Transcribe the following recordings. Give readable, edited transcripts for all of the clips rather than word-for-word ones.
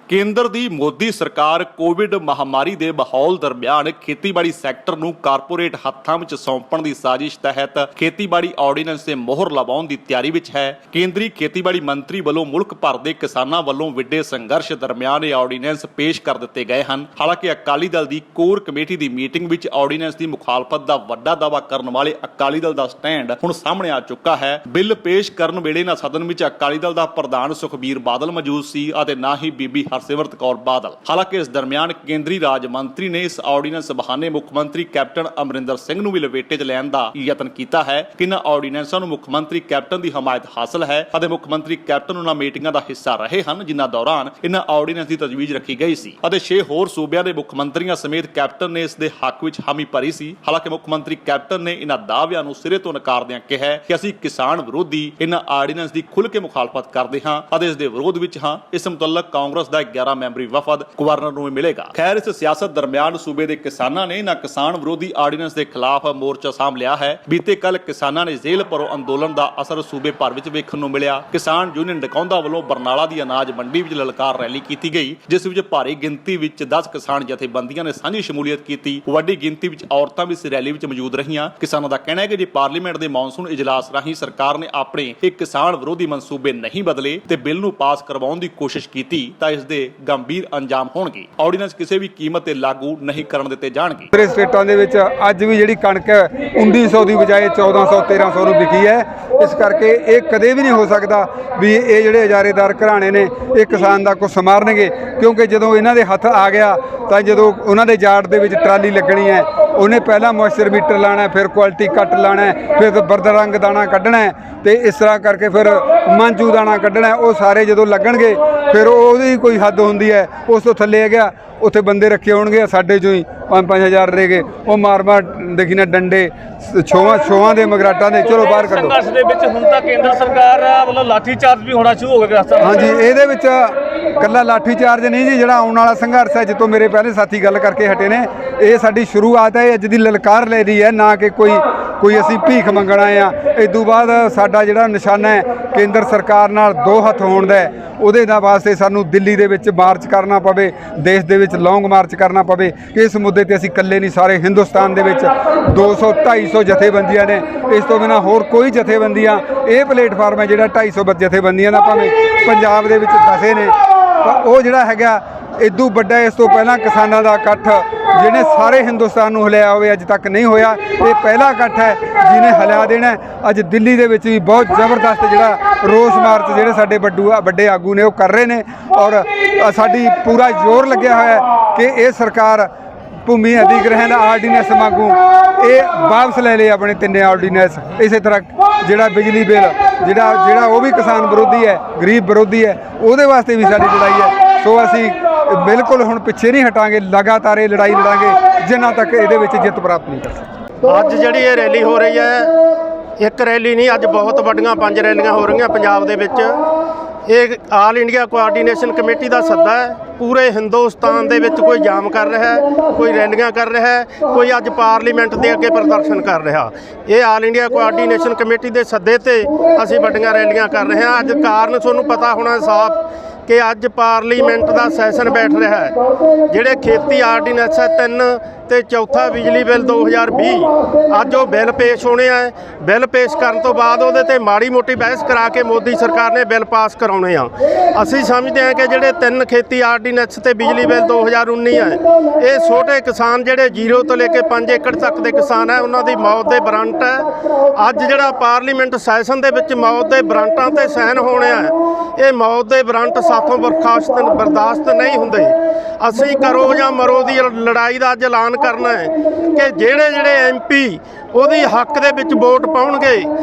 ਕੇਂਦਰ ਦੀ ਮੋਦੀ ਸਰਕਾਰ ਕੋਵਿਡ ਮਹਾਮਾਰੀ ਦੇ ਮਾਹੌਲ ਦਰਮਿਆਨ ਖੇਤੀਬਾੜੀ ਸੈਕਟਰ ਨੂੰ ਕਾਰਪੋਰੇਟ ਹੱਥਾਂ ਵਿੱਚ ਸੌਂਪਣ ਦੀ ਸਾਜ਼ਿਸ਼ ਤਹਿਤ ਖੇਤੀਬਾੜੀ ਆਰਡੀਨੈਂਸ ਤੇ ਮੋਹਰ ਲਗਾਉਣ ਦੀ ਤਿਆਰੀ ਵਿੱਚ ਹੈ। ਕੇਂਦਰੀ ਖੇਤੀਬਾੜੀ ਮੰਤਰੀ ਵੱਲੋਂ ਮੁਲਕ ਭਰ ਦੇ ਕਿਸਾਨਾਂ ਵੱਲੋਂ ਵਿੱਢੇ ਸੰਘਰਸ਼ ਦਰਮਿਆਨ ਇਹ ਆਰਡੀਨੈਂਸ ਪੇਸ਼ ਕਰ ਦਿੱਤੇ ਗਏ ਹਨ। ਹਾਲਾਂਕਿ ਅਕਾਲੀ ਦਲ ਦੀ ਕੋਰ ਕਮੇਟੀ ਦੀ ਮੀਟਿੰਗ ਵਿੱਚ ਆਰਡੀਨੈਂਸ ਦੀ ਮੁਖਾਲਫਤ ਦਾ ਵੱਡਾ ਦਾਅਵਾ ਕਰਨ ਵਾਲੇ ਅਕਾਲੀ ਦਲ ਦਾ ਸਟੈਂਡ ਹੁਣ ਸਾਹਮਣੇ ਆ ਚੁੱਕਾ ਹੈ। ਬਿੱਲ ਪੇਸ਼ ਕਰਨ ਵੇਲੇ ਨਾ ਸਦਨ ਵਿੱਚ ਅਕਾਲੀ ਦਲ ਦਾ ਪ੍ਰਧਾਨ ਸੁਖਬੀਰ ਬਾਦਲ ਮੌਜੂਦ ਸੀ ਅਤੇ ਨਾ ਹੀ ਬੀਬੀ ਹਰਸਿਮਰਤ ਕੌਰ ਬਾਦਲ। ਹਾਲਾਂਕਿ ਇਸ ਦਰਮਿਆਨ ਕੇਂਦਰੀ ਰਾਜ ਮੰਤਰੀ ਨੇ ਇਸ ਆਰਡੀਨੈਂਸ ਬਹਾਨੇ ਮੁੱਖ ਮੰਤਰੀ ਕੈਪਟਨ ਅਮਰਿੰਦਰ ਸਿੰਘ ਨੂੰ ਵੀ ਲਪੇਟੇ 'ਚ ਲੈਣ ਦਾ ਯਤਨ ਕੀਤਾ ਹੈ ਕਿ ਇਹਨਾਂ ਆਰਡੀਨੈਂਸਾਂ ਨੂੰ ਮੁੱਖ ਮੰਤਰੀ ਕੈਪਟਨ ਦੀ ਹਮਾਇਤ ਹਾਸਲ ਹੈ ਅਤੇ ਮੁੱਖ ਮੰਤਰੀ ਕੈਪਟਨ ਉਹਨਾਂ ਮੀਟਿੰਗਾਂ ਦਾ ਹਿੱਸਾ ਰਹੇ ਹਨ ਜਿਨ੍ਹਾਂ ਦੌਰਾਨ ਇਹਨਾਂ ਆਰਡੀਨੈਂਸ ਦੀ ਤਜਵੀਜ਼ ਰੱਖੀ ਗਈ ਸੀ ਅਤੇ 6 ਹੋਰ ਸੂਬਿਆਂ ਦੇ ਮੁੱਖ ਮੰਤਰੀਆਂ ਸਮੇਤ ਕੈਪਟਨ ਨੇ ਇਸ ਦੇ ਹੱਕ ਵਿੱਚ ਹਾਮੀ ਭਰੀ ਸੀ। ਹਾਲਾਂਕਿ ਮੁੱਖ ਮੰਤਰੀ ਕੈਪਟਨ ਨੇ ਇਹਨਾਂ ਦਾਅਵਿਆਂ ਨੂੰ ਸਿਰੇ ਤੋਂ ਨਕਾਰਦਿਆਂ ਕਿਹਾ ਕਿ ਅਸੀਂ ਕਿਸਾਨ ਵਿਰੋਧੀ ਇਹਨਾਂ ਆਰਡੀਨੈਂਸ ਦੀ ਖੁੱਲ੍ਹ ਕੇ ਮੁਖਾਲਫਤ ਕਰਦੇ ਹਾਂ ਅਤੇ ਇਸ ਦੇ ਵਿਰੋਧ ਵਿੱਚ ਹਾਂ। ਇਸ ਮੁਤਲਕ ਕਾਂਗਰਸ ਦਾ 11 ਮੈਂਬਰੀ ਵਫਦ ਗਵਰਨਰ ਨੂੰ ਵੀ ਮਿਲੇਗਾ। ਖੈਰ, ਇਸ ਸਿਆਸਤ ਦਰਮਿਆਨ ਸੂਬੇ ਦੇ ਕਿਸਾਨਾਂ ਨੇ ਇਹਨਾਂ ਕਿਸਾਨ ਵਿਰੋਧੀ ਆਰਡੀਨੈਂਸ ਦੇ ਖਿਲਾਫ ਮੋਰਚਾ ਸਾਂਭ ਲਿਆ ਹੈ। ਬੀਤੇ ਕੱਲ ਕਿਸਾਨਾਂ ਨੇ ਜੇਲ੍ਹ ਭਰੋ ਅੰਦੋਲਨ ਦਾ ਅਸਰ ਸੂਬੇ ਭਰ ਵਿੱਚ ਵੇਖਣ ਨੂੰ ਮਿਲਿਆ। ਕਿਸਾਨ ਯੂਨੀਅਨ ਡਕੌਂਦਾ ਵੱਲੋਂ ਬਰਨਾਲਾ ਦੀ ਅਨਾਜ ਮੰਡੀ ਵਿੱਚ ਲਲਕਾਰ ਰੈਲੀ ਕੀਤੀ ਗਈ ਜਿਸ ਵਿੱਚ ਭਾਰੀ ਗਿਣਤੀ ਵਿੱਚ 10 ਕਿਸਾਨ ਜਥੇਬੰਦੀਆਂ ਨੇ ਸਾਂਝੀ ਸ਼ਮੂਲੀਅਤ ਕੀਤੀ। ਵੱਡੀ ਗਿਣਤੀ ਵਿੱਚ ਔਰਤਾਂ ਵੀ ਇਸ ਰੈਲੀ ਵਿੱਚ ਮੌਜੂਦ ਰਹੀਆਂ। ਕਿਸਾਨਾਂ ਦਾ ਕਹਿਣਾ ਹੈ ਕਿ ਜੇ ਪਾਰਲੀਮੈਂਟ ਦੇ ਮੌਨਸੂਨ ਇਜਲਾਸ ਰਾਹੀਂ ਸਰਕਾਰ ਨੇ ਆਪਣੇ ਇੱਕ ਕਿਸਾਨ ਵਿਰੋਧੀ ਮਨਸੂਬੇ ਨਹੀਂ ਬਦਲੇ ਤੇ ਬਿੱਲ ਨੂੰ ਪਾਸ ਕਰਵਾਉਣ ਦੀ ਕੋਸ਼ਿਸ਼ ਕੀਤੀ ਤਾਂ ਇਸ ਦੇ ਗੰਭੀਰ ਅੰਜਾਮ ਹੋਣਗੇ। ਆਰਡੀਨੈਂਸ ਕਿਸੇ ਵੀ ਕੀਮਤ ਤੇ ਲਾਗੂ ਨਹੀਂ ਕਰਨ ਦਿੱਤੇ ਜਾਣਗੇ। ਸਾਰੇ ਸਟੇਟਾਂ ਦੇ ਵਿੱਚ ਅੱਜ ਵੀ ਜਿਹੜੀ ਕਣਕ ਹੈ 1900 ਦੀ ਬਜਾਏ 1400 1300 ਨੂੰ ਵਿਕੀ ਹੈ। ਇਸ ਕਰਕੇ ਇਹ ਕਦੇ ਵੀ ਨਹੀਂ ਹੋ ਸਕਦਾ ਵੀ ਇਹ ਜਿਹੜੇ ਇਜਾਰੇਦਾਰ ਘਰਾਣੇ ਨੇ ਇਹ ਕਿਸਾਨ ਦਾ ਕੁਝ ਸਮਾਰਨਗੇ, ਕਿਉਂਕਿ ਜਦੋਂ ਇਹਨਾਂ ਦੇ ਹੱਥ ਆ ਗਿਆ ਤਾਂ ਜਦੋਂ ਉਹਨਾਂ ਦੇ ਜਾੜ ਦੇ ਵਿੱਚ ਟਰਾਲੀ ਲੱਗਣੀ ਹੈ ਉਹਨੇ ਪਹਿਲਾਂ ਮੋਇਸਚਰ ਮੀਟਰ ਲਾਣਾ, ਫਿਰ ਕੁਆਲਿਟੀ ਕੱਟ ਲਾਣਾ, ਫਿਰ ਬਰਦ ਰੰਗ ਦਾਣਾ ਕੱਢਣਾ ਤੇ ਇਸ ਤਰ੍ਹਾਂ ਕਰਕੇ ਫਿਰ ਮਾਂਜੂ ਦਾਣਾ ਕੱਢਣਾ। ਉਹ ਸਾਰੇ ਜਦੋਂ ਲੱਗਣਗੇ ਫਿਰ ਉਹਦੀ ਕੋਈ ਹੱਦ ਹੁੰਦੀ ਹੈ, ਉਸ ਤੋਂ ਥੱਲੇ ਆ ਗਿਆ ਉੱਥੇ ਬੰਦੇ ਰੱਖੇ ਹੋਣਗੇ ਸਾਡੇ ਚੋਂ ਹੀ 5-5000 ਰਹਿ ਉਹ ਮਾਰ ਦੇਖੀ ਨਾ ਡੰਡੇ ਛੋਹਾਂ ਦੇ ਮਗਰਾਟਾਂ ਦੇ ਚਲੋ ਬਾਹਰ ਕੱਢੋ। ਸੰਘਰਸ਼ ਦੇ ਵਿੱਚ ਹੁਣ ਤਾਂ ਕੇਂਦਰ ਸਰਕਾਰ ਵੱਲੋਂ ਲਾਠੀ ਚਾਰਜ ਵੀ ਹੋਣਾ ਸ਼ੁਰੂ ਹੋ ਗਿਆ। ਹਾਂਜੀ, ਇਹਦੇ ਵਿੱਚ ਕੱਲਾ ਲਾਠੀ ਚਾਰਜ ਨਹੀਂ ਜੀ, ਜਿਹੜਾ ਆਉਣ ਵਾਲਾ ਸੰਘਰਸ਼ ਹੈ ਜਿੱਤੋਂ ਮੇਰੇ ਪਹਿਲੇ ਸਾਥੀ ਗੱਲ ਕਰਕੇ ਹਟੇ ਨੇ, ਇਹ ਸਾਡੀ ਸ਼ੁਰੂਆਤ ਹੈ। ਅੱਜ ਦੀ ਲਲਕਾਰ ਲੈ ਰਹੀ ਹੈ, ਨਾ ਕਿ ਕੋਈ ਅਸੀਂ ਭੀਖ ਮੰਗਣਾ ਆ। ਇਸ ਤੋਂ ਬਾਅਦ ਸਾਡਾ ਜਿਹੜਾ ਨਿਸ਼ਾਨਾ ਹੈ ਕੇਂਦਰ ਸਰਕਾਰ ਨਾਲ ਦੋ ਹੱਥ ਹੋਣ ਦਾ, ਉਹਦੇ ਦਾ ਵਾਸਤੇ ਸਾਨੂੰ ਦਿੱਲੀ ਦੇ ਵਿੱਚ ਮਾਰਚ ਕਰਨਾ ਪਵੇ, ਦੇਸ਼ ਦੇ ਵਿੱਚ ਲੌਂਗ ਮਾਰਚ ਕਰਨਾ ਪਵੇ। ਇਸ ਮੁੱਦੇ ਤੇ ਅਸੀਂ ਇਕੱਲੇ ਨਹੀਂ, ਸਾਰੇ ਹਿੰਦੁਸਤਾਨ ਦੇ ਵਿੱਚ 200-250 ਜਥੇਬੰਦੀਆਂ ਨੇ। ਇਸ ਤੋਂ ਬਿਨਾਂ ਹੋਰ ਕੋਈ ਜਥੇਬੰਦੀਆਂ, ਇਹ ਪਲੇਟਫਾਰਮ ਹੈ ਜਿਹੜਾ 250 ਜਥੇਬੰਦੀਆਂ ਦਾ ਭਾਵੇਂ ਪੰਜਾਬ ਦੇ ਵਿੱਚ ਫਸੇ ਨੇ, ਤਾਂ ਉਹ ਜਿਹੜਾ ਹੈਗਾ ਇਦੋਂ ਵੱਡਾ ਇਸ ਤੋਂ ਪਹਿਲਾਂ ਕਿਸਾਨਾਂ ਦਾ ਇਕੱਠ ਜਿਹਨੇ ਸਾਰੇ ਹਿੰਦੁਸਤਾਨ ਨੂੰ ਹਿਲਾਇਆ ਹੋਵੇ ਅੱਜ ਤੱਕ ਨਹੀਂ ਹੋਇਆ। ਇਹ ਪਹਿਲਾ ਇਕੱਠ ਹੈ ਜਿਹਨੇ ਹਿਲਾ ਦੇਣਾ। ਅੱਜ ਦਿੱਲੀ ਦੇ ਵਿੱਚ ਵੀ ਬਹੁਤ ਜ਼ਬਰਦਸਤ ਜਿਹੜਾ ਰੋਸ ਮਾਰਚ ਜਿਹੜੇ ਸਾਡੇ ਵੱਡੇ ਆਗੂ ਨੇ ਉਹ ਕਰ ਰਹੇ ਨੇ ਔਰ ਸਾਡੀ ਪੂਰਾ ਜ਼ੋਰ ਲੱਗਿਆ ਹੋਇਆ ਕਿ ਇਹ ਸਰਕਾਰ ਭੂਮੀ ਅਧਿਗ੍ਰਹਿਣ ਆਰਡੀਨੈਂਸ ਵਾਂਗੂ ਇਹ ਵਾਪਸ ਲੈ ਲਏ ਆਪਣੇ ਤਿੰਨੇ ਆਰਡੀਨੈਂਸ। ਇਸੇ ਤਰ੍ਹਾਂ ਜਿਹੜਾ ਬਿਜਲੀ ਬਿੱਲ ਜਿਹੜਾ ਉਹ ਵੀ ਕਿਸਾਨ ਵਿਰੋਧੀ ਹੈ, ਗਰੀਬ ਵਿਰੋਧੀ ਹੈ, ਉਹਦੇ ਵਾਸਤੇ ਵੀ ਸਾਡੀ ਲੜਾਈ ਹੈ। ਸੋ ਅਸੀਂ ਬਿਲਕੁਲ ਹੁਣ ਪਿੱਛੇ ਨਹੀਂ ਹਟਾਂਗੇ, ਲਗਾਤਾਰ ਇਹ ਲੜਾਈ ਲੜਾਂਗੇ ਜਿੰਨਾ ਤੱਕ ਇਹਦੇ ਵਿੱਚ ਜਿੱਤ ਪ੍ਰਾਪਤ ਨਹੀਂ ਕਰ ਸਕਦੇ। ਅੱਜ ਜਿਹੜੀ ਇਹ ਰੈਲੀ ਹੋ ਰਹੀ ਹੈ, ਇੱਕ ਰੈਲੀ ਨਹੀਂ, ਅੱਜ ਬਹੁਤ ਵੱਡੀਆਂ 5 ਰੈਲੀਆਂ ਹੋ ਰਹੀਆਂ ਪੰਜਾਬ ਦੇ ਵਿੱਚ। ਇਹ ਆਲ ਇੰਡੀਆ ਕੋਆਰਡੀਨੇਸ਼ਨ ਕਮੇਟੀ ਦਾ ਸੱਦਾ ਹੈ। ਪੂਰੇ ਹਿੰਦੁਸਤਾਨ ਦੇ ਵਿੱਚ ਕੋਈ ਜਾਮ ਕਰ ਰਿਹਾ ਹੈ, ਕੋਈ ਰੈਲੀਆਂ ਕਰ ਰਿਹਾ ਹੈ, ਕੋਈ ਅੱਜ ਪਾਰਲੀਮੈਂਟ ਦੇ ਅੱਗੇ ਪ੍ਰਦਰਸ਼ਨ ਕਰ ਰਿਹਾ। ਇਹ ਆਲ ਇੰਡੀਆ ਕੋਆਰਡੀਨੇਸ਼ਨ ਕਮੇਟੀ ਦੇ ਸੱਦੇ ਤੇ ਅਸੀਂ ਵੱਡੀਆਂ ਰੈਲੀਆਂ ਕਰ ਰਹੇ ਹਾਂ। ਅੱਜ ਕਾਰਨ ਤੁਹਾਨੂੰ ਪਤਾ ਹੋਣਾ ਸਾਫ਼ ਕਿ ਅੱਜ ਪਾਰਲੀਮੈਂਟ ਦਾ ਸੈਸ਼ਨ ਬੈਠ ਰਿਹਾ ਹੈ। ਜਿਹੜੇ ਖੇਤੀ ਆਰਡੀਨੈਂਸ ਹੈ 3 ਤੇ ਚੌਥਾ ਬਿਜਲੀ ਬਿੱਲ 2020, ਅੱਜ ਉਹ ਬਿੱਲ ਪੇਸ਼ ਹੋਣੇ ਆ। ਬਿੱਲ ਪੇਸ਼ ਕਰਨ ਤੋਂ ਬਾਅਦ ਉਹਦੇ ਤੇ ਮਾੜੀ ਮੋਟੀ ਬਹਿਸ ਕਰਾ ਕੇ ਮੋਦੀ ਸਰਕਾਰ ਨੇ ਬਿੱਲ ਪਾਸ ਕਰਾਉਣੇ ਆ। ਅਸੀਂ ਸਮਝਦੇ ਹਾਂ ਕਿ ਜਿਹੜੇ 3 ਖੇਤੀ ਆਰਡੀਨੈਂਸ ਤੇ ਬਿਜਲੀ ਬਿੱਲ 2019 ਹੈ, ਇਹ ਛੋਟੇ ਕਿਸਾਨ ਜਿਹੜੇ 0 ਤੋਂ ਲੈ ਕੇ 5 ਏਕੜ ਤੱਕ ਦੇ ਕਿਸਾਨ ਹੈ, ਉਹਨਾਂ ਦੀ ਮੌਤ ਦੇ ਵਾਰੰਟ ਹੈ। ਅੱਜ ਜਿਹੜਾ ਪਾਰਲੀਮੈਂਟ ਸੈਸ਼ਨ ਦੇ ਵਿੱਚ ਮੌਤ ਦੇ ਵਾਰੰਟਾਂ ਤੇ ਸਾਈਨ ਹੋਣੇ ਆ, ਇਹ ਮੌਤ ਦੇ ਵਾਰੰਟ ਸਾਥੋਂ ਬਰਦਾਸ਼ਤ ਨਹੀਂ ਹੁੰਦੇ। ਅਸੀਂ ਕਰੋ ਜਾਂ ਮਰੋ ਦੀ ਲੜਾਈ ਦਾ ਅੱਜ ਐਲਾਨ ਕਰਨਾ ਹੈ ਕਿ ਜਿਹੜੇ MP ਉਹਦੀ ਹੱਕ ਦੇ ਵਿੱਚ ਵੋਟ ਪਾਉਣਗੇ,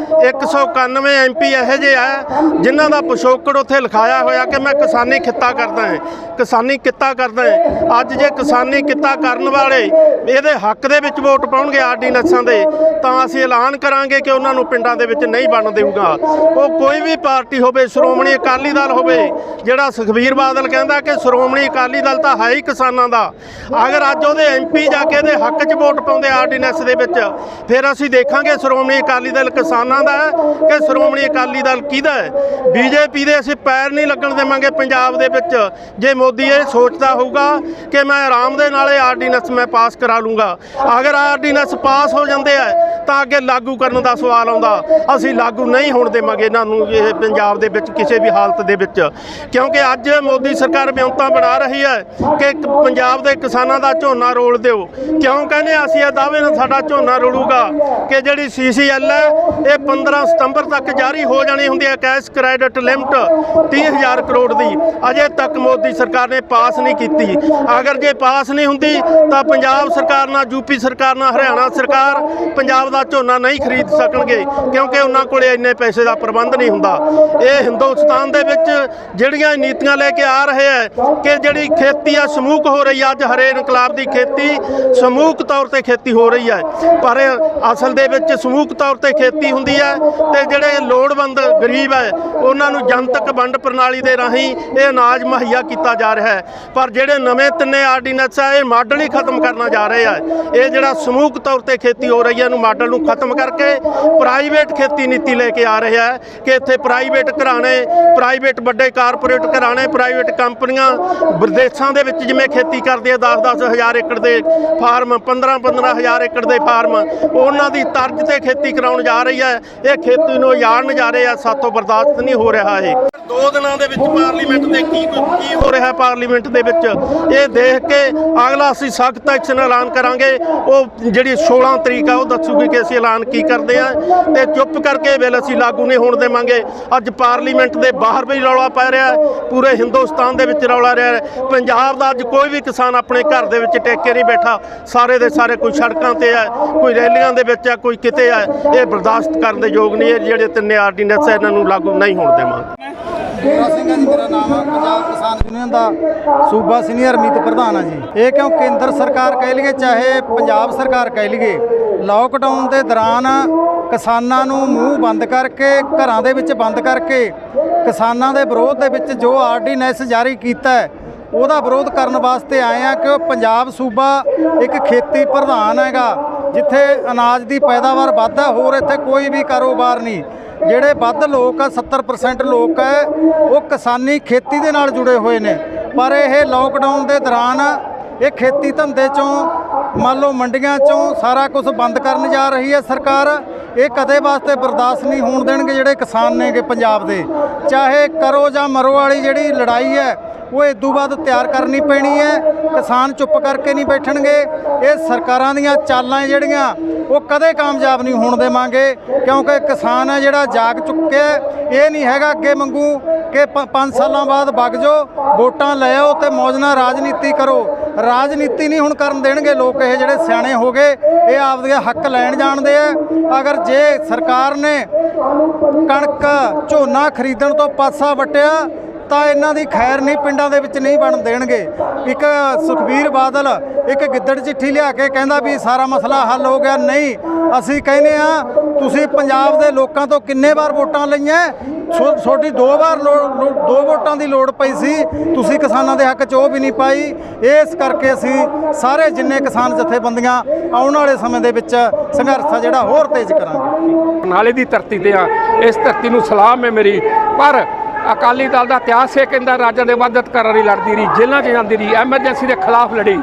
191 MP ਇਹੋ ਜਿਹੇ ਆ ਜਿਨ੍ਹਾਂ ਦਾ ਪਿਛੋਕੜ ਉੱਥੇ ਲਿਖਾਇਆ ਹੋਇਆ ਕਿ ਮੈਂ ਕਿਸਾਨੀ ਕਿੱਤਾ ਕਰਦਾ ਹਾਂ, ਕਿਸਾਨੀ ਕਿੱਤਾ ਕਰਦਾ ਹਾਂ। ਅੱਜ ਜੇ ਕਿਸਾਨੀ ਕਿੱਤਾ ਕਰਨ ਵਾਲੇ ਇਹਦੇ ਹੱਕ ਦੇ ਵਿੱਚ ਵੋਟ ਪਾਉਣਗੇ ਆਰਡੀਨੈਂਸਾਂ ਦੇ, ਤਾਂ ਅਸੀਂ ਐਲਾਨ ਕਰਾਂਗੇ ਕਿ ਉਹਨਾਂ ਨੂੰ ਪਿੰਡਾਂ ਦੇ ਵਿੱਚ ਨਹੀਂ ਬਣ ਦੇਊਗਾ। ਉਹ ਕੋਈ ਵੀ ਪਾਰਟੀ ਹੋਵੇ, ਸ਼੍ਰੋਮਣੀ ਅਕਾਲੀ ਦਲ ਹੋਵੇ, ਜਿਹੜਾ ਸੁਖਬੀਰ ਬਾਦਲ ਕਹਿੰਦਾ ਕਿ ਸ਼੍ਰੋਮਣੀ ਅਕਾਲੀ ਦਲ ਤਾਂ ਹੈ ਹੀ ਕਿਸਾਨਾਂ ਦਾ, ਅਗਰ ਅੱਜ ਉਹਦੇ MP ਜਾ ਕੇ ਇਹਦੇ ਹੱਕ 'ਚ ਵੋਟ ਪਾਉਂਦੇ ਆਰਡੀਨੈਂਸ ਦੇ ਵਿੱਚ, ਫਿਰ ਫਿਰ ਅਸੀਂ ਦੇਖਾਂਗੇ ਸ਼੍ਰੋਮਣੀ ਅਕਾਲੀ ਦਲ ਕਿਸਾਨਾਂ ਦਾ ਹੈ ਕਿ ਸ਼੍ਰੋਮਣੀ ਅਕਾਲੀ ਦਲ ਕਿਹਦਾ ਹੈ। ਬੀਜੇਪੀ ਦੇ ਅਸੀਂ ਪੈਰ ਨਹੀਂ ਲੱਗਣ ਦੇਵਾਂਗੇ ਪੰਜਾਬ ਦੇ ਵਿੱਚ। ਜੇ ਮੋਦੀ ਇਹ ਸੋਚਦਾ ਹੋਊਗਾ ਕਿ ਮੈਂ ਆਰਾਮ ਦੇ ਨਾਲ ਇਹ ਆਰਡੀਨੈਂਸ ਮੈਂ ਪਾਸ ਕਰਾ ਲੂੰਗਾ, ਅਗਰ ਆਰਡੀਨੈਂਸ ਪਾਸ ਹੋ ਜਾਂਦੇ ਆ ਤਾਂ ਅੱਗੇ ਲਾਗੂ ਕਰਨ ਦਾ ਸਵਾਲ ਆਉਂਦਾ। ਅਸੀਂ ਲਾਗੂ ਨਹੀਂ ਹੋਣ ਦੇਵਾਂਗੇ ਇਹਨਾਂ ਨੂੰ ਇਹ ਪੰਜਾਬ ਦੇ ਵਿੱਚ ਕਿਸੇ ਵੀ ਹਾਲਤ ਦੇ ਵਿੱਚ, ਕਿਉਂਕਿ ਅੱਜ ਮੋਦੀ ਸਰਕਾਰ ਵਿਉਂਤਾਂ ਬਣਾ ਰਹੀ ਹੈ ਕਿ ਪੰਜਾਬ ਦੇ ਕਿਸਾਨਾਂ ਦਾ ਝੋਨਾ ਰੋਲ ਦਿਓ। ਕਿਉਂ ਕਹਿੰਦੇ ਅਸੀਂ ਇਹ ਦਾਅਵੇ ਨਾਲ ਸਾਡਾ ਝੋਨਾ ਰੋਲੂਗਾ ਕਿ ਜਿਹੜੀ CCL ਹੈ ਇਹ 15 ਸਤੰਬਰ ਤੱਕ ਜਾਰੀ ਹੋ ਜਾਣੀ ਹੁੰਦੀ ਹੈ। ਕੈਸ਼ ਕ੍ਰੈਡਿਟ ਲਿਮਟ 30,000 ਕਰੋੜ ਦੀ ਅਜੇ ਤੱਕ ਮੋਦੀ ਸਰਕਾਰ ਨੇ ਪਾਸ ਨਹੀਂ ਕੀਤੀ। ਅਗਰ ਜੇ ਪਾਸ ਨਹੀਂ ਹੁੰਦੀ ਤਾਂ ਪੰਜਾਬ ਸਰਕਾਰ ਨਾਲ ਯੂਪੀ ਸਰਕਾਰ ਨਾਲ ਹਰਿਆਣਾ ਸਰਕਾਰ ਪੰਜਾਬ ਦਾ ਝੋਨਾ ਨਹੀਂ ਖਰੀਦ ਸਕਣਗੇ, ਕਿਉਂਕਿ ਉਹਨਾਂ ਕੋਲੇ ਇੰਨੇ ਪੈਸੇ ਦਾ ਪ੍ਰਬੰਧ ਨਹੀਂ ਹੁੰਦਾ। ਇਹ ਹਿੰਦੁਸਤਾਨ ਦੇ ਵਿੱਚ ਜਿਹੜੀਆਂ ਨੀਤੀਆਂ ਲੈ ਕੇ ਆ ਰਹੇ ਹੈ ਕਿ ਜਿਹੜੀ ਖੇਤੀ ਆ ਸਮੂਹਕ ਹੋ ਰਹੀ ਹੈ, ਅੱਜ ਹਰੇ ਇਨਕਲਾਬ ਦੀ ਖੇਤੀ ਸਮੂਹਕ ਤੌਰ ਤੇ ਖੇਤੀ ਹੋ ਰਹੀ ਹੈ, ਪਰ ਅਸਲ ਦੇ ਵਿੱਚ ਸਮੂਹਕ ਤੌਰ ਤੇ ਖੇਤੀ ਹੁੰਦੀ ਹੈ ਤੇ ਜਿਹੜੇ ਲੋੜਵੰਦ ਗਰੀਬ ਹੈ ਉਹਨਾਂ ਨੂੰ ਜਨਤਕ ਵੰਡ ਪ੍ਰਣਾਲੀ ਦੇ ਰਾਹੀਂ ਇਹ ਅਨਾਜ ਮੁਹੱਈਆ ਕੀਤਾ ਜਾ ਰਿਹਾ ਹੈ। ਪਰ ਜਿਹੜੇ ਨਵੇਂ ਤਿੰਨੇ ਆਰਡੀਨੈਂਸ ਆ ਇਹ ਮਾਡਲ ਹੀ ਖਤਮ ਕਰਨਾ ਜਾ ਰਹੇ ਆ। ਇਹ ਜਿਹੜਾ ਸਮੂਹਕ ਤੌਰ ਤੇ ਖੇਤੀ ਹੋ ਰਹੀ ਹੈ ਇਹਨੂੰ ਮਾਡਲ ਨੂੰ ਖਤਮ ਕਰਕੇ ਪ੍ਰਾਈਵੇਟ ਖੇਤੀ ਨੀਤੀ ਲੈ ਕੇ ਆ ਰਿਹਾ ਹੈ ਕਿ ਇੱਥੇ ਪ੍ਰਾਈਵੇਟ ਘਰਾਣੇ, ਪ੍ਰਾਈਵੇਟ ਵੱਡੇ ਕਾਰਪੋਰੇਟ ਘਰਾਣੇ, ਪ੍ਰਾਈਵੇਟ ਕੰਪਨੀਆਂ ਵਿਦੇਸ਼ਾਂ ਦੇ ਵਿੱਚ ਜਿਵੇਂ ਖੇਤੀ ਕਰਦੇ ਆ 10-10 ਹਜ਼ਾਰ ਏਕੜ ਦੇ ਫਾਰਮ, 15-15 ਹਜ਼ਾਰ ਏਕੜ ਦੇ ਫਾਰਮ, ਉਹਨਾਂ ਦੀ ਤਰਜ਼ ਤੇ ਖੇਤੀ ਕਰਾਉਣ ਜਾ ਰਹੀ ਹੈ। ਇਹ ਖੇਤੀ ਨੂੰ ਉਜਾੜਨ ਜਾ ਰਹੇ ਆ। ਸਾਥੋਂ ਬਰਦਾਸ਼ਤ ਨਹੀਂ ਹੋ ਰਿਹਾ। ਇਹ 2 ਦਿਨਾਂ ਦੇ ਵਿੱਚ ਪਾਰਲੀਮੈਂਟ ਦੇ ਕੀ ਹੋ ਰਿਹਾ ਪਾਰਲੀਮੈਂਟ ਦੇ ਵਿੱਚ ਇਹ ਦੇਖ ਕੇ ਅਗਲਾ ਅਸੀਂ ਸਖਤ ਐਕਸ਼ਨ ਐਲਾਨ ਕਰਾਂਗੇ। ਉਹ ਜਿਹੜੀ 16 ਤਰੀਕ ਆ ਉਹ ਦੱਸੂਗੀ ਕਿ ਅਸੀਂ ਐਲਾਨ ਕੀ ਕਰਦੇ ਆ ਤੇ ਚੁੱਪ ਕਰਕੇ ਬਿੱਲ ਅਸੀਂ ਲਾਗੂ ਨਹੀਂ ਹੋਣ ਦੇਵਾਂਗੇ। ਅੱਜ ਪਾਰਲੀਮੈਂਟ ਦੇ ਬਾਹਰ ਵੀ ਰੌਲਾ ਪੈ ਰਿਹਾ, ਪੂਰੇ ਹਿੰਦੁਸਤਾਨ ਦੇ ਵਿੱਚ ਰੌਲਾ ਰਿਹਾ। ਪੰਜਾਬ ਦਾ ਅੱਜ ਕੋਈ ਵੀ ਕਿਸਾਨ ਆਪਣੇ ਘਰ ਦੇ ਵਿੱਚ ਟਿਕ ਕੇ ਨਹੀਂ ਬੈਠਾ। ਸਾਰੇ ਦੇ ਸਾਰੇ ਕੋਈ ਸੜਕਾਂ ਤੇ ਹੈ, ਕੋਈ ਰੈਲੀਆਂ ਦੇ ਵਿੱਚ ਹੈ, ਕੋਈ ਕਿਤੇ ਹੈ। ਇਹ ਬਰਦਾਸ਼ਤ ਕਰਨ ਦੇ ਯੋਗ ਨਹੀਂ ਹੈ। ਜਿਹੜੇ ਤਿੰਨੇ ਆਰਡੀਨੈਂਸ ਇਹਨਾਂ ਨੂੰ ਲਾਗੂ ਨਹੀਂ ਹੋਣ ਦੇਵਾਂਗੇ। ਗੋਰਾ ਸਿੰਘ ਹੈ ਜੀ ਮੇਰਾ ਨਾਮ ਹੈ। ਪੰਜਾਬ ਕਿਸਾਨ ਯੂਨੀਅਨ ਦਾ ਸੂਬਾ ਸੀਨੀਅਰ ਮੀਤ ਪ੍ਰਧਾਨ ਆ ਜੀ। ਇਹ ਕਿਉਂ ਕੇਂਦਰ ਸਰਕਾਰ ਕਹਿ ਲਈਏ ਚਾਹੇ ਪੰਜਾਬ ਸਰਕਾਰ ਕਹਿ ਲਈਏ, ਲਾਕਡਾਊਨ ਦੇ ਦੌਰਾਨ ਕਿਸਾਨਾਂ ਨੂੰ ਮੂੰਹ ਬੰਦ ਕਰਕੇ ਘਰਾਂ ਦੇ ਵਿੱਚ ਬੰਦ ਕਰਕੇ ਕਿਸਾਨਾਂ ਦੇ ਵਿਰੋਧ ਦੇ ਵਿੱਚ ਜੋ ਆਰਡੀਨੈਂਸ ਜਾਰੀ ਕੀਤਾ ਹੈ ਉਹਦਾ ਵਿਰੋਧ ਕਰਨ ਵਾਸਤੇ ਆਏ ਆ ਕਿ ਪੰਜਾਬ ਸੂਬਾ ਇੱਕ ਖੇਤੀ ਪ੍ਰਧਾਨ ਹੈਗਾ, ਜਿੱਥੇ ਅਨਾਜ ਦੀ ਪੈਦਾਵਾਰ ਵੱਧ ਹੈ। ਹੋਰ ਇੱਥੇ ਕੋਈ ਵੀ ਕਾਰੋਬਾਰ ਨਹੀਂ। ਜਿਹੜੇ ਵੱਧ ਲੋਕ ਆ 70% ਲੋਕ ਹੈ ਉਹ ਕਿਸਾਨੀ ਖੇਤੀ ਦੇ ਨਾਲ ਜੁੜੇ ਹੋਏ ਨੇ। ਪਰ ਇਹ ਲਾਕਡਾਊਨ ਦੇ ਦੌਰਾਨ ਇਹ ਖੇਤੀ ਧੰਦੇ ਚੋਂ ਮੰਨ ਲਓ ਮੰਡੀਆਂ ਚੋਂ ਸਾਰਾ ਕੁਝ ਬੰਦ ਕਰਨ ਜਾ ਰਹੀ ਹੈ ਸਰਕਾਰ। ਇਹ ਕਦੇ ਵਾਸਤੇ ਬਰਦਾਸ਼ਤ ਨਹੀਂ ਹੋਣ ਦੇਣਗੇ ਜਿਹੜੇ ਕਿਸਾਨ ਨੇਗੇ ਪੰਜਾਬ ਦੇ। ਚਾਹੇ ਕਰੋ ਜਾਂ ਮਰੋ ਵਾਲੀ ਜਿਹੜੀ ਲੜਾਈ ਹੈ ਉਹ ਇਦੋਂ ਬਾਅਦ ਤਿਆਰ ਕਰਨੀ ਪੈਣੀ ਹੈ। ਕਿਸਾਨ ਚੁੱਪ ਕਰਕੇ ਨਹੀਂ ਬੈਠਣਗੇ। ਇਹ ਸਰਕਾਰਾਂ ਦੀਆਂ ਚਾਲਾਂ ਜਿਹੜੀਆਂ ਉਹ ਕਦੇ ਕਾਮਯਾਬ ਨਹੀਂ ਹੋਣ ਦੇਵਾਂਗੇ, ਕਿਉਂਕਿ ਕਿਸਾਨ ਹੈ ਜਿਹੜਾ ਜਾਗ ਚੁੱਕਿਆ। ਇਹ ਨਹੀਂ ਹੈਗਾ ਅੱਗੇ ਮੰਗੂ ਕਿ 5 ਸਾਲਾਂ ਬਾਅਦ ਵਗ ਜਾਓ, ਵੋਟਾਂ ਲੈ ਆਓ ਤੇ ਮੌਜ ਨਾਲ ਰਾਜਨੀਤੀ ਕਰੋ। ਰਾਜਨੀਤੀ ਨਹੀਂ ਹੁਣ ਕਰਨ ਦੇਣਗੇ ਲੋਕ। ਇਹ ਜਿਹੜੇ ਸਿਆਣੇ ਹੋ ਗਏ ਇਹ ਆਪਦੇ ਹੱਕ ਲੈਣ ਜਾਣਦੇ ਆ। ਅਗਰ ਜੇ ਸਰਕਾਰ ਨੇ ਕਣਕ ਝੋਨਾ ਖਰੀਦਣ ਤੋਂ ਪਾਸਾ ਵਟਿਆ ਤਾਂ ਇਹਨਾਂ ਦੀ ਖੈਰ ਨਹੀਂ, ਪਿੰਡਾਂ ਦੇ ਵਿੱਚ ਨਹੀਂ ਬਣ ਦੇਣਗੇ। ਇੱਕ ਸੁਖਬੀਰ ਬਾਦਲ ਇੱਕ ਗਿੱਦੜ ਚਿੱਠੀ ਲਿਆ ਕੇ ਕਹਿੰਦਾ ਵੀ ਸਾਰਾ ਮਸਲਾ ਹੱਲ ਹੋ ਗਿਆ। ਨਹੀਂ, ਅਸੀਂ ਕਹਿੰਦੇ ਆ ਤੁਸੀਂ ਪੰਜਾਬ ਦੇ ਲੋਕਾਂ ਤੋਂ ਕਿੰਨੇ ਵਾਰ ਵੋਟਾਂ ਲਈਆਂ? ਤੁਹਾਡੀ 2 ਵਾਰ 2 ਵੋਟਾਂ ਦੀ ਲੋੜ ਪਈ ਸੀ, ਤੁਸੀਂ ਕਿਸਾਨਾਂ ਦੇ ਹੱਕ 'ਚ ਉਹ ਵੀ ਨਹੀਂ ਪਾਈ। ਇਸ ਕਰਕੇ ਅਸੀਂ ਸਾਰੇ ਜਿੰਨੇ ਕਿਸਾਨ ਜਥੇਬੰਦੀਆਂ ਆਉਣ ਵਾਲੇ ਸਮੇਂ ਦੇ ਵਿੱਚ ਸੰਘਰਸ਼ ਜਿਹੜਾ ਹੋਰ ਤੇਜ਼ ਕਰਾਂਗੇ। ਨਾਲੇ ਦੀ ਧਰਤੀ ਤੇ ਆ, ਇਸ ਧਰਤੀ ਨੂੰ ਸਲਾਮ ਹੈ ਮੇਰੀ। ਪਰ ਅਕਾਲੀ ਦਲ ਦਾ ਇਤਿਹਾਸ ਇਹ ਕਹਿੰਦਾ ਰਾਜਾਂ ਦੇ ਵੱਧ ਅਧਿਕਾਰਾਂ ਲਈ ਲੜਦੀ ਰਹੀ, ਜੇਲ੍ਹਾਂ 'ਚ ਜਾਂਦੀ ਰਹੀ, ਐਮਰਜੈਂਸੀ ਦੇ ਖਿਲਾਫ ਲੜੀ।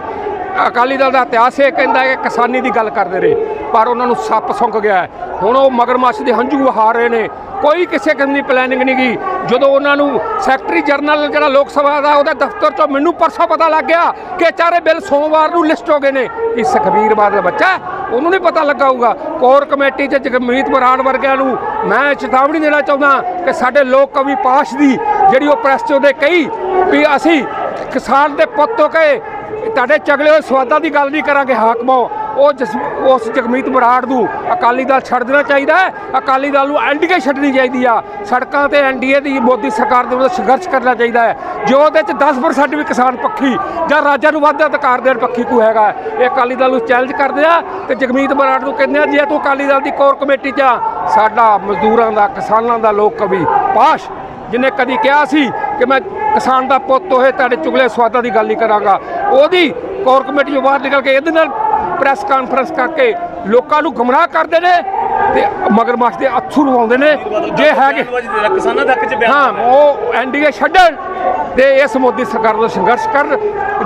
ਅਕਾਲੀ ਦਲ ਦਾ ਇਤਿਹਾਸ ਇਹ ਕਹਿੰਦਾ ਕਿ ਕਿਸਾਨੀ ਦੀ ਗੱਲ ਕਰਦੇ ਰਹੇ, ਪਰ ਉਹਨਾਂ ਨੂੰ ਸੱਪ ਸੁੰਘ ਗਿਆ। ਹੁਣ ਉਹ ਮਗਰਮੱਛ ਦੇ ਹੰਝੂ ਵਹਾ ਰਹੇ ਨੇ। ਕੋਈ ਕਿਸੇ ਕਿਸਮ ਦੀ ਪਲੈਨਿੰਗ ਨਹੀਂ ਗਈ। ਜਦੋਂ ਉਹਨਾਂ ਨੂੰ ਸੈਕਟਰੀ ਜਨਰਲ ਜਿਹੜਾ ਲੋਕ ਸਭਾ ਦਾ ਉਹਦੇ ਦਫ਼ਤਰ 'ਚੋਂ ਮੈਨੂੰ ਪਰਸੋਂ ਪਤਾ ਲੱਗ ਗਿਆ ਕਿ ਚਾਰੇ ਬਿੱਲ ਸੋਮਵਾਰ ਨੂੰ ਲਿਸਟ ਹੋ ਗਏ ਨੇ। ਕਿ ਸੁਖਬੀਰ ਬਾਦਲ ਬੱਚਾ ਉਹਨੂੰ ਨਹੀਂ ਪਤਾ ਲੱਗਾ ਹੋਊਗਾ। ਕੋਰ ਕਮੇਟੀ 'ਚ ਜਗਮੀਤ ਬਰਾੜ ਵਰਗਿਆਂ ਨੂੰ ਮੈਂ ਚੇਤਾਵਨੀ ਦੇਣਾ ਚਾਹੁੰਦਾ ਕਿ ਸਾਡੇ ਲੋਕ ਕਵੀ ਪਾਸ਼ ਦੀ ਜਿਹੜੀ ਉਹ ਪ੍ਰੈਸ 'ਚ ਉਹਦੇ ਕਹੀ ਵੀ ਅਸੀਂ ਕਿਸਾਨ ਦੇ ਪੁੱਤ ਤੋਂ ਕਹੇ ਤੁਹਾਡੇ ਚਗਲੇ ਹੋਏ ਸਵਾਦਾਂ ਦੀ ਗੱਲ ਨਹੀਂ ਕਰਾਂਗੇ ਹਾਕਮੋ। ਉਸ ਜਗਮੀਤ ਬਰਾੜ ਨੂੰ ਅਕਾਲੀ ਦਲ ਛੱਡ ਦੇਣਾ ਚਾਹੀਦਾ ਹੈ। ਅਕਾਲੀ ਦਲ ਨੂੰ ਐਨਡੀਏ ਛੱਡਣੀ ਚਾਹੀਦੀ ਆ। ਸੜਕਾਂ ਤੇ ਐਨਡੀਏ ਦੀ ਮੋਦੀ ਸਰਕਾਰ ਦੇ ਵਿਰੁੱਧ ਸੰਘਰਸ਼ ਕਰਨਾ ਚਾਹੀਦਾ ਹੈ। ਜੋ ਉਹਦੇ 'ਚ 10% ਵੀ ਕਿਸਾਨ ਪੱਖੀ ਜਾਂ ਰਾਜਾਂ ਨੂੰ ਵੱਧ ਅਧਿਕਾਰ ਦੇਣ ਪੱਖੀ ਕੋਈ ਹੈਗਾ, ਇਹ ਅਕਾਲੀ ਦਲ ਨੂੰ ਚੈਲੰਜ ਕਰਦੇ ਆ। ਤੇ ਜਗਮੀਤ ਬਰਾੜ ਨੂੰ ਕਹਿੰਦੇ ਆ ਜੇ ਤੂੰ ਅਕਾਲੀ ਦਲ ਦੀ ਕੋਰ ਕਮੇਟੀ 'ਚ ਸਾਡਾ ਮਜ਼ਦੂਰਾਂ ਦਾ ਕਿਸਾਨਾਂ ਦਾ ਲੋਕ ਕਵੀ ਪਾਸ਼ ਜਿਹਨੇ ਕਦੀ ਕਿਹਾ ਸੀ ਕਿ ਮੈਂ ਕਿਸਾਨ ਦਾ ਪੁੱਤ ਹੋਏ ਤੁਹਾਡੇ ਚੁਗਲੇ ਸਵਾਦਾਂ ਦੀ ਗੱਲ ਨਹੀਂ ਕਰਾਂਗਾ, ਉਹਦੀ ਕੋਰ ਕਮੇਟੀ 'ਚੋਂ ਬਾਹਰ ਨਿਕਲ ਕੇ ਇਹਦੇ ਨਾਲ ਪ੍ਰੈਸ ਕਾਨਫਰੰਸ ਕਰਕੇ ਲੋਕਾਂ ਨੂੰ ਗੁੰਮਰਾਹ ਕਰਦੇ ਨੇ ਤੇ ਮਗਰਮੱਛ ਦੇ ਅੱਥੂ ਲਵਾਉਂਦੇ ਨੇ। ਜੇ ਹੈਗੇ ਕਿਸਾਨਾਂ ਦੇ ਹੱਕ 'ਚ ਬਿਆਨ ਹਾਂ ਉਹ ਐਨਡੀਏ ਛੱਡਣ ਤੇ ਇਸ ਮੋਦੀ ਸਰਕਾਰ ਦਾ ਸੰਘਰਸ਼ ਕਰਨ।